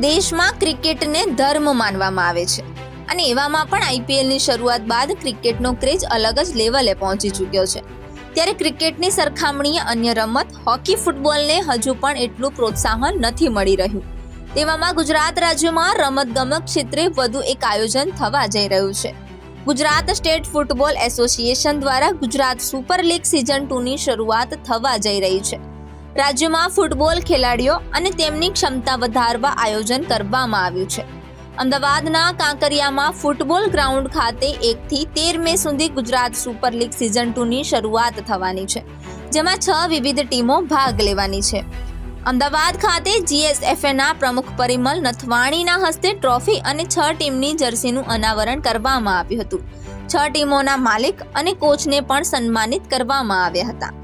દેશમાં ક્રિકેટને ધર્મ માનવામાં આવે છે અને એવામાં પણ આઈપીએલની શરૂઆત બાદ ક્રિકેટનો ક્રેઝ અલગ જ લેવલે પહોંચી ચૂક્યો છે. ત્યારે ક્રિકેટની સરખામણીએ અન્ય રમત હોકી, ફૂટબોલને હજુ પણ એટલું પ્રોત્સાહન નથી મળી રહ્યું. તેવામાં ગુજરાત રાજ્યમાં રમતગમત ક્ષેત્રે વધુ એક આયોજન થવા જઈ રહ્યું છે. ગુજરાત સ્ટેટ ફૂટબોલ એસોસિએશન દ્વારા ગુજરાત સુપર લીગ સિઝન 2ની શરૂઆત થવા જઈ રહી છે. રાજ્યમાં ફૂટબોલ ખેલાડીઓ અને તેમની ક્ષમતા વધારવા આયોજન કરવામાં આવ્યું છે. અમદાવાદના કાંકરિયામાં ફૂટબોલ ગ્રાઉન્ડ ખાતે 1 થી 13 મે સુધી ગુજરાત સુપર લીગ સિઝન 2ની શરૂઆત થવાની છે, જેમાં 6 વિવિધ ટીમો ભાગ લેવાની છે. અમદાવાદ ખાતે જીએસએફએના પ્રમુખ પરિમલ નથવાણીના હસ્તે ટ્રોફી અને 6 ટીમની જર્સીનું અનાવરણ કરવામાં આવ્યું હતું. 6 ટીમોના માલિક અને કોચને પણ સન્માનિત કરવામાં આવ્યા હતા.